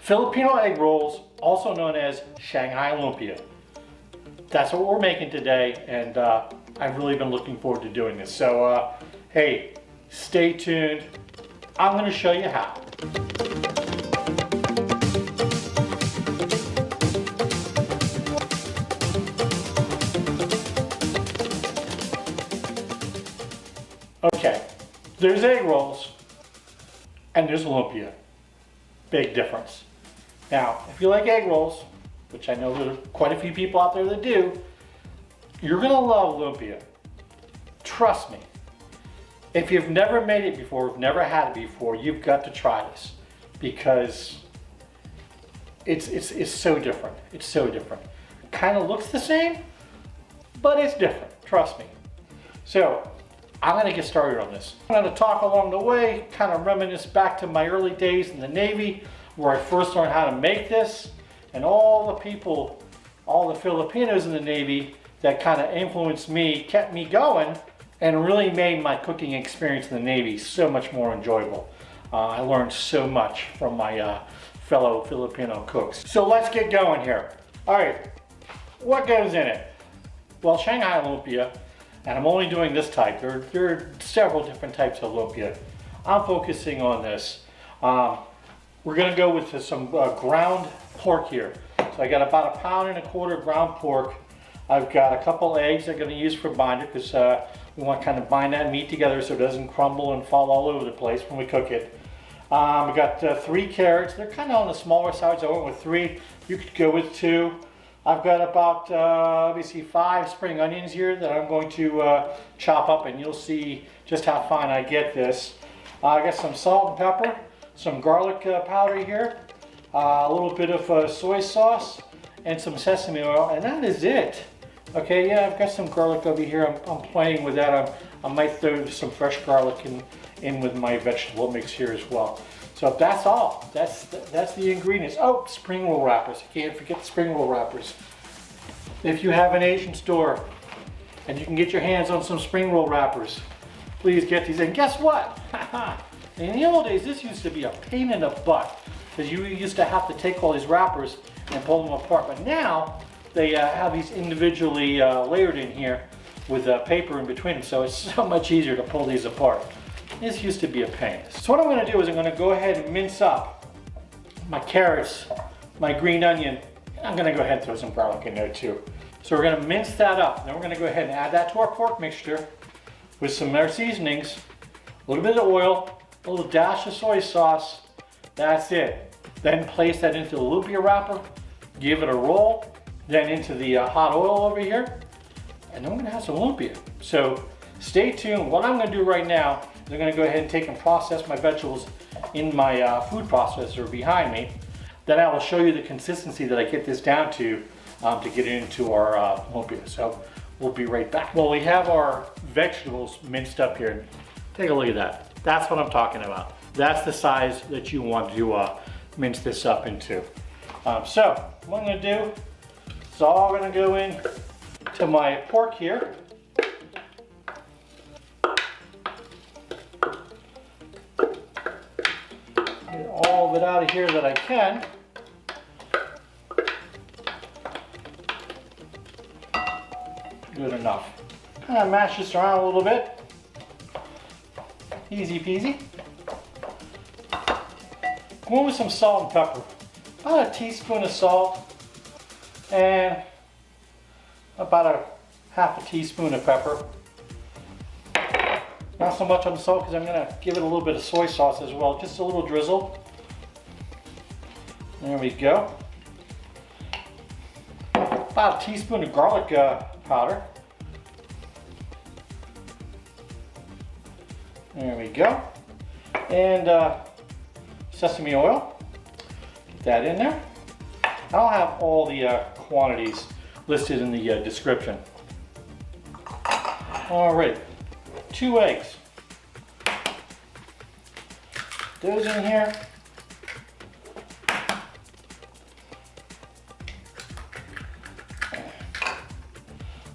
Filipino egg rolls, also known as Shanghai Lumpia. That's what we're making today, and I've really been looking forward to doing this. So, hey, stay tuned. I'm going to show you how. Okay, there's egg rolls and there's lumpia. Big difference. Now, if you like egg rolls, which I know there are quite a few people out there that do, you're gonna love lumpia. Trust me. If you've never made it before, if never had it before, you've got to try this because it's so different. It's so different. It kind of looks the same, but it's different. Trust me. So, I'm going to get started on this. I'm going to talk along the way, kind of reminisce back to my early days in the Navy where I first learned how to make this, and all the people, all the Filipinos in the Navy that kind of influenced me, kept me going, and really made my cooking experience in the Navy so much more enjoyable. I learned so much from my fellow Filipino cooks. So let's get going here. All right, what goes in it? Well, Shanghai Lumpia, and I'm only doing this type. There are several different types of lumpia. I'm focusing on this. We're gonna go with some ground pork here. So I got about 1.25 pounds ground pork. I've got a couple eggs I'm gonna use for binder because we want to kind of bind that meat together so it doesn't crumble and fall all over the place when we cook it. We got 3 carrots. They're kind of on the smaller side, so I went with 3. You could go with 2. I've got about, obviously 5 spring onions here that I'm going to chop up, and you'll see just how fine I get this. I got some salt and pepper, some garlic powder here, a little bit of soy sauce, and some sesame oil, and that is it. Okay, yeah, I've got some garlic over here. I'm playing with that. I might throw some fresh garlic in with my vegetable mix here as well. So that's all. That's the ingredients. Oh, spring roll wrappers. I can't forget the spring roll wrappers. If you have an Asian store and you can get your hands on some spring roll wrappers, please get these. And guess what? In the old days, this used to be a pain in the butt because you used to have to take all these wrappers and pull them apart. But now they have these individually layered in here with paper in between them, so it's so much easier to pull these apart. This used to be a pain. So what I'm going to do is I'm going to go ahead and mince up my carrots, my green onion. I'm going to go ahead and throw some garlic in there too. So we're going to mince that up. Then we're going to go ahead and add that to our pork mixture with some of our seasonings, a little bit of oil, a little dash of soy sauce. That's it. Then place that into the lumpia wrapper, give it a roll, then into the hot oil over here, and then we're going to have some lumpia. So stay tuned. What I'm going to do right now is I'm going to go ahead and take and process my vegetables in my food processor behind me. Then I will show you the consistency that I get this down to get it into our lumpia. So we'll be right back. Well, we have our vegetables minced up here. Take a look at that. That's what I'm talking about. That's the size that you want to mince this up into. So what I'm going to do, it's all going to go in to my pork here. Get all of it out of here that I can. Good enough. Kind of mash this around a little bit. Easy peasy. Go in with some salt and pepper. About a teaspoon of salt and about half a teaspoon of pepper. Not so much on the salt because I'm going to give it a little bit of soy sauce as well. Just a little drizzle. There we go. About a teaspoon of garlic powder. There we go. And sesame oil. Get that in there. I'll have all the quantities listed in the description. All right, 2 eggs. Those in here.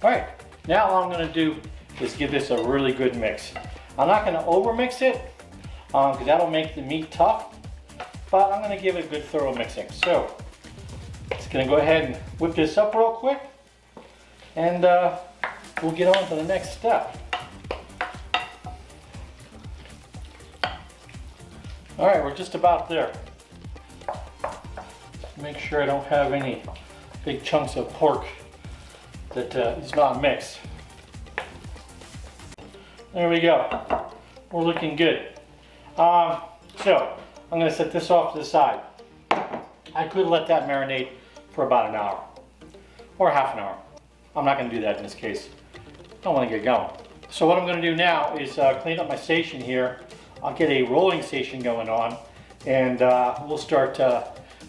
All right, now all I'm going to do is give this a really good mix. I'm not going to over mix it because that'll make the meat tough. but I'm going to give it a good thorough mixing. So, just going to go ahead and whip this up real quick, and we'll get on to the next step. All right, we're just about there. Make sure I don't have any big chunks of pork that is not mixed. There we go. We're looking good. So I'm going to set this off to the side. I could let that marinate for about an hour or half an hour. I'm not going to do that in this case. I want to get going. So what I'm going to do now is clean up my station here. I'll get a rolling station going on, and we'll start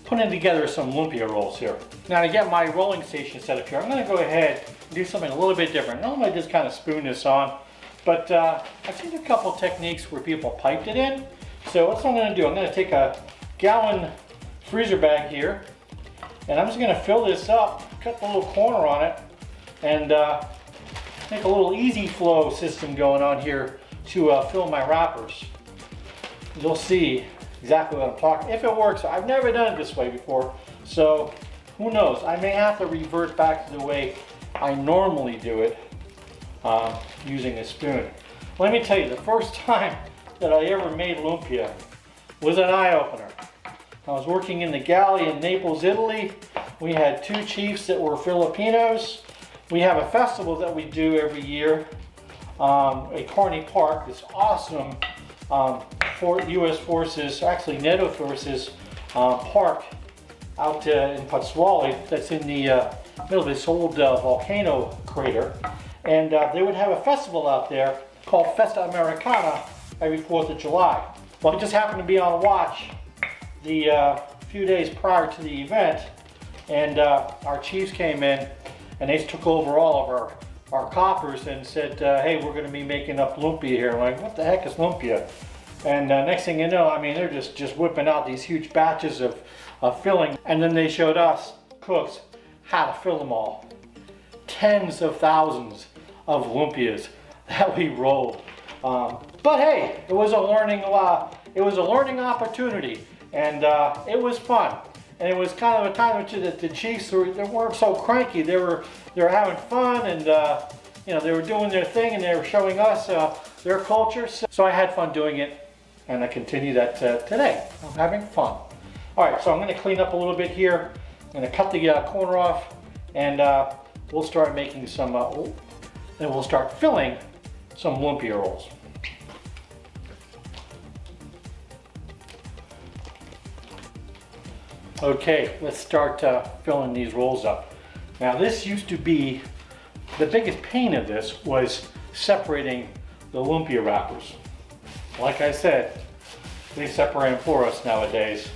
putting together some lumpia rolls here. Now, to get my rolling station set up here, I'm going to go ahead and do something a little bit different. Normally I just kind of spoon this on, but I've seen a couple techniques where people piped it in. So what I'm going to do, I'm going to take a gallon freezer bag here, and I'm just going to fill this up, cut the little corner on it, and make a little easy flow system going on here to fill my wrappers. You'll see exactly what I'm talking. If it works, I've never done it this way before, so who knows? I may have to revert back to the way I normally do it using a spoon. Let me tell you, the first time that I ever made lumpia was an eye-opener. I was working in the galley in Naples, Italy. We had two chiefs that were Filipinos. We have a festival that we do every year at Carney Park, this awesome U.S. Forces, actually NATO Forces park out in Pozzuoli that's in the middle of this old volcano crater. And they would have a festival out there called Festa Americana every 4th of July. Well, I just happened to be on watch the few days prior to the event, and our chiefs came in and they took over all of our coppers and said, hey, we're going to be making up lumpia here. I'm like, what the heck is lumpia? And next thing you know, I mean, they're just whipping out these huge batches of filling. And then they showed us, cooks, how to fill them all. Tens of thousands of lumpias that we rolled. But hey, it was a learning opportunity, and it was fun. And it was kind of a time that the chiefs they weren't so cranky. They were having fun, and you know, they were doing their thing, and they were showing us their culture. So I had fun doing it, and I continue that today. I'm having fun. All right, so I'm going to clean up a little bit here. I'm going to cut the corner off, and we'll start making some. Then we'll start filling some lumpia rolls. Okay, let's start filling these rolls up. Now, this used to be, the biggest pain of this was separating the lumpia wrappers. Like I said, they separate them for us nowadays,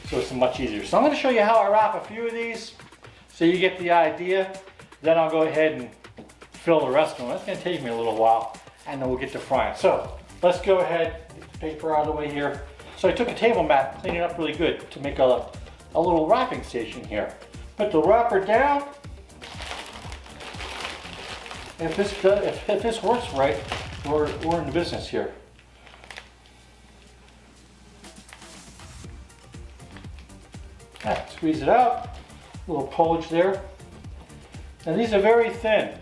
so it's much easier. So I'm going to show you how I wrap a few of these so you get the idea. Then I'll go ahead and fill the rest of them. That's going to take me a little while, and then we'll get to frying. So let's go ahead, get the paper out of the way here. So I took a table mat, cleaned it up really good to make a little wrapping station here. Put the wrapper down. If this works right, we're in the business here. Right, squeeze it out. A little pullage there. And these are very thin,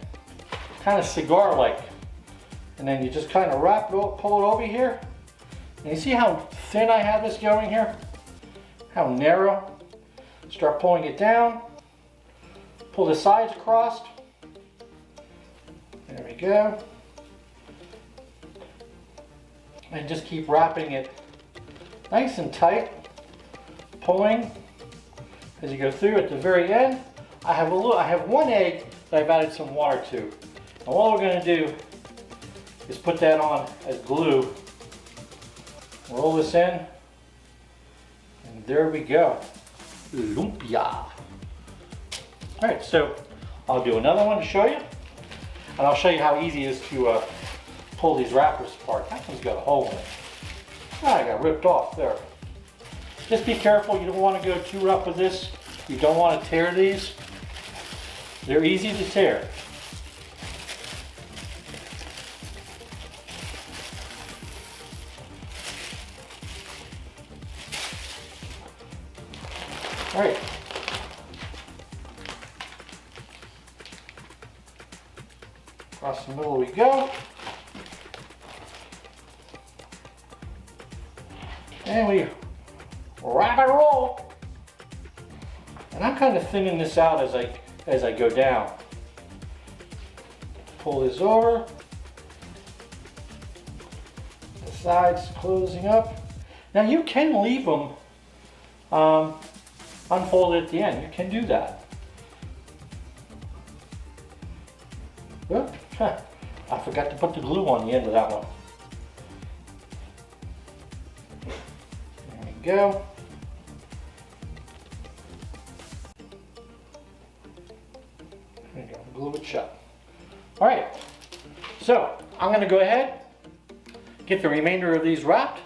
kind of cigar-like. And then you just kind of pull it over here. And you see how thin I have this going here? How narrow? Start pulling it down. Pull the sides across. There we go. And just keep wrapping it nice and tight. Pulling as you go through. At the very end, I have one egg that I've added some water to. And what we're going to do is put that on as glue. Roll this in, and there we go. Lumpia. All right, so I'll do another one to show you, and I'll show you how easy it is to pull these wrappers apart. That one's got a hole in it. I got ripped off there. Just be careful, you don't want to go too rough with this. You don't want to tear these. They're easy to tear. All right. Across the middle we go. And we wrap and roll. And I'm kind of thinning this out as I go down. Pull this over. The sides closing up. Now you can leave them unfolded at the end. You can do that. Well, I forgot to put the glue on the end of that one. There we go. There you go, glue it shut. All right, so I'm gonna go ahead, get the remainder of these wrapped,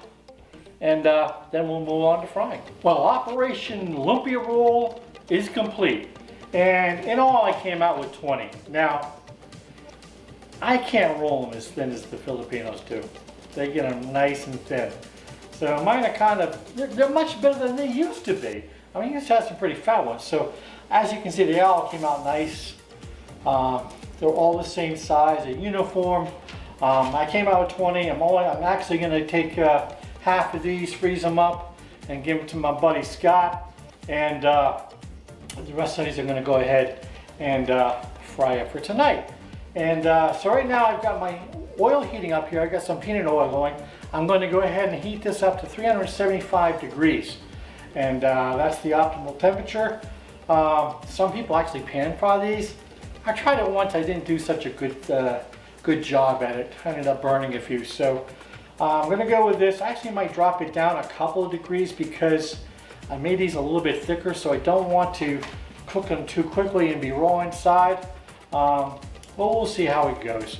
and then we'll move on to frying. Well, Operation Lumpia roll is complete. And in all, I came out with 20. Now, I can't roll them as thin as the Filipinos do. They get them nice and thin. So mine are kind of, they're much better than they used to be. I mean, you used to have some pretty fat ones. So as you can see, they all came out nice. They're all the same size, they're uniform. I came out with 20. I'm actually gonna take half of these, freeze them up, and give them to my buddy Scott. And the rest of these are gonna go ahead and fry up for tonight. And so right now I've got my oil heating up here. I got some peanut oil going. I'm going to go ahead and heat this up to 375 degrees. And that's the optimal temperature. Some people actually pan fry these. I tried it once. I didn't do such a good job at it. I ended up burning a few. So I'm going to go with this. I actually might drop it down a couple of degrees because I made these a little bit thicker, so I don't want to cook them too quickly and be raw inside. Well, we'll see how it goes.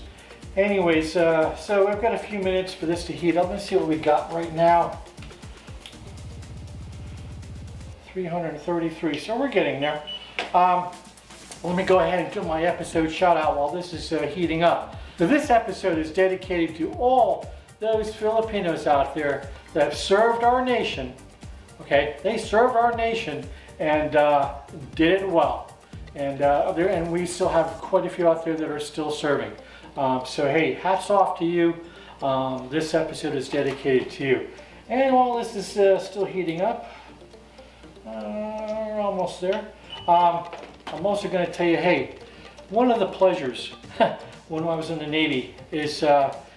Anyways, so I've got a few minutes for this to heat up. Let's see what we got right now. 333, so we're getting there. Let me go ahead and do my episode shout out while this is heating up. So this episode is dedicated to all those Filipinos out there that have served our nation. Okay, they served our nation and did it well. And we still have quite a few out there that are still serving. So hey, hats off to you. This episode is dedicated to you. And while this is still heating up, we're almost there. I'm also going to tell you, hey, one of the pleasures when I was in the Navy is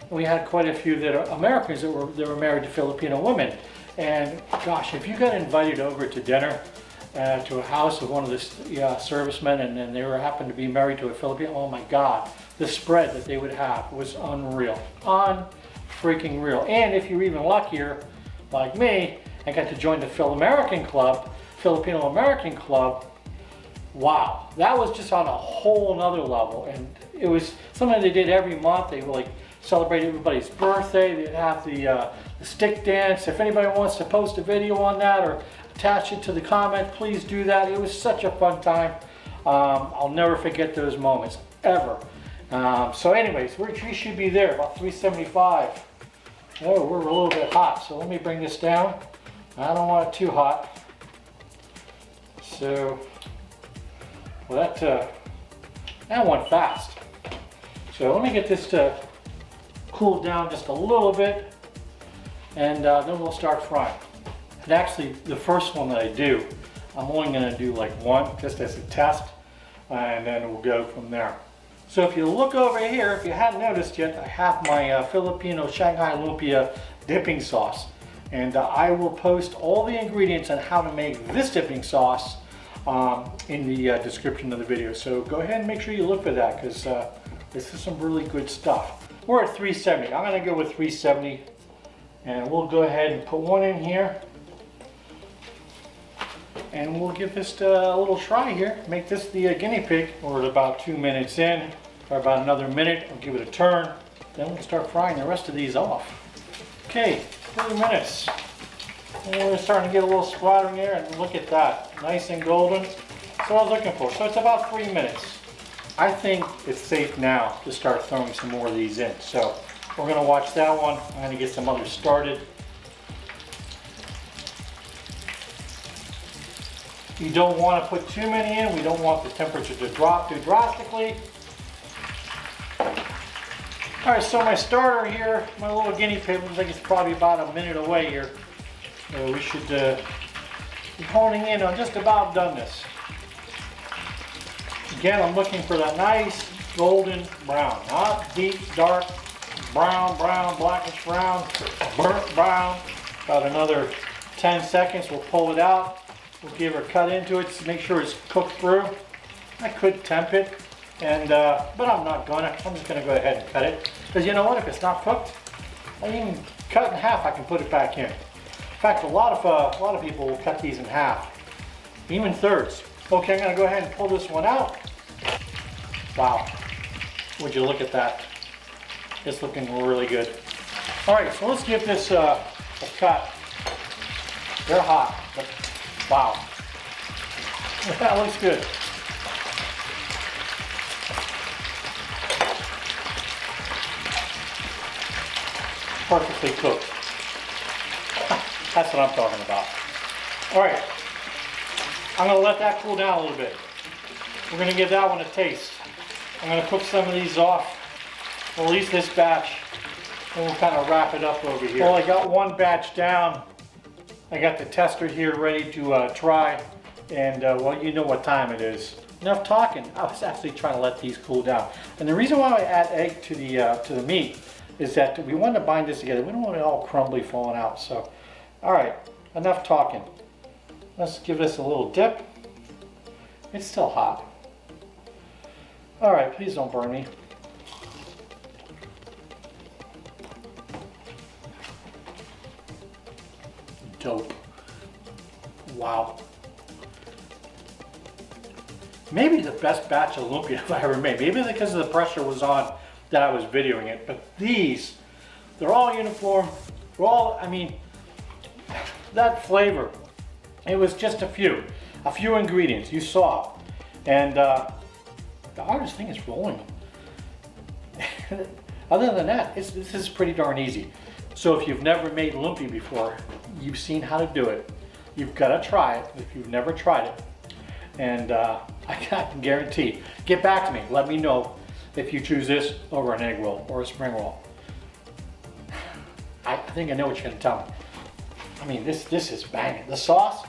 we had quite a few that are Americans that were married to Filipino women. And gosh, if you got invited over to dinner to a house of one of the servicemen, and then they happened to be married to a Filipino, oh my God, the spread that they would have was unreal, unfreaking real. And if you're even luckier, like me, I got to join the Filipino American Club. Wow, that was just on a whole nother level, and it was something they did every month. They would like celebrate everybody's birthday. They'd have the stick dance. If anybody wants to post a video on that or attach it to the comment, please do that. It was such a fun time. I'll never forget those moments, ever. So anyways, we should be there, about 375. Oh, we're a little bit hot, so let me bring this down. I don't want it too hot. So, well, that went fast. So let me get this to cool down just a little bit, and then we'll start frying. And actually, the first one that I do, I'm only going to do like one, just as a test, and then we'll go from there. So if you look over here, if you hadn't noticed yet, I have my Filipino Shanghai Lumpia dipping sauce. And I will post all the ingredients on how to make this dipping sauce in the description of the video. So go ahead and make sure you look for that, because this is some really good stuff. We're at 370. I'm going to go with 370. And we'll go ahead and put one in here. And we'll give this a little try here. Make this the guinea pig. We're at about 2 minutes in. For about another minute, I'll give it a turn. Then we'll start frying the rest of these off. Okay, 3 minutes. And we're starting to get a little splattering there, and look at that. Nice and golden. That's what I was looking for. So it's about 3 minutes. I think it's safe now to start throwing some more of these in. So we're going to watch that one. I'm going to get some others started. You don't want to put too many in. We don't want the temperature to drop too drastically. All right, so my starter here, my little guinea pig, looks like it's probably about a minute away here. So we should be honing in on just about done this. Again, I'm looking for that nice golden brown, not deep, dark brown, blackish brown, burnt brown. About another 10 seconds, we'll pull it out. We'll give her a cut into it to make sure it's cooked through. I could temp it, but I'm not gonna. I'm just gonna go ahead and cut it. Because you know what, if it's not cooked, I even cut it in half, I can put it back in. In fact, a lot of people will cut these in half, even thirds. Okay, I'm gonna go ahead and pull this one out. Wow, would you look at that? It's looking really good. All right, so let's give this a cut. They're hot, but wow. That looks good. Perfectly cooked. That's what I'm talking about. All right, I'm gonna let that cool down a little bit. We're gonna give that one a taste. I'm gonna cook some of these off, at least this batch, and we'll kind of wrap it up over here. Well, I got one batch down. I got the tester here ready to try, and well, you know what time it is. Enough talking. I was actually trying to let these cool down. And the reason why I add egg to the meat is that we want to bind this together. We don't want it all crumbly falling out. So, all right, enough talking. Let's give this a little dip. It's still hot. All right, please don't burn me. Dope. Wow. Maybe the best batch of lumpia I've ever made. Maybe because the pressure was on that I was videoing it. But these, they're all uniform. They're all, I mean, that flavor. It was just a few ingredients you saw. And the hardest thing is rolling them. Other than that, this is pretty darn easy. So if you've never made lumpia before, you've seen how to do it. You've got to try it if you've never tried it. And I can guarantee, get back to me. Let me know if you choose this over an egg roll or a spring roll. I think I know what you're going to tell me. I mean, this is banging. The sauce,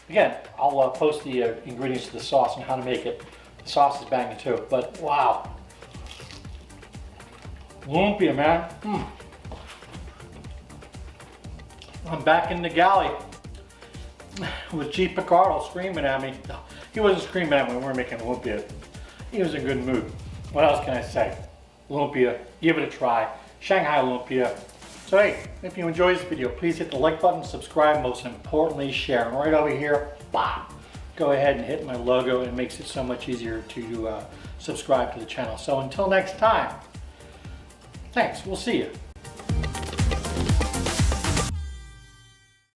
again, I'll post the ingredients to the sauce and how to make it. The sauce is banging too, but wow. Lumpia, man. I'm back in the galley with Tsp Garlic screaming at me. He wasn't screaming at me when we were making lumpia. He was in a good mood. What else can I say? Lumpia, give it a try. Shanghai lumpia. So hey, if you enjoyed this video, please hit the like button, subscribe, most importantly, share. And right over here, go ahead and hit my logo. It makes it so much easier to subscribe to the channel. So until next time, thanks, we'll see you.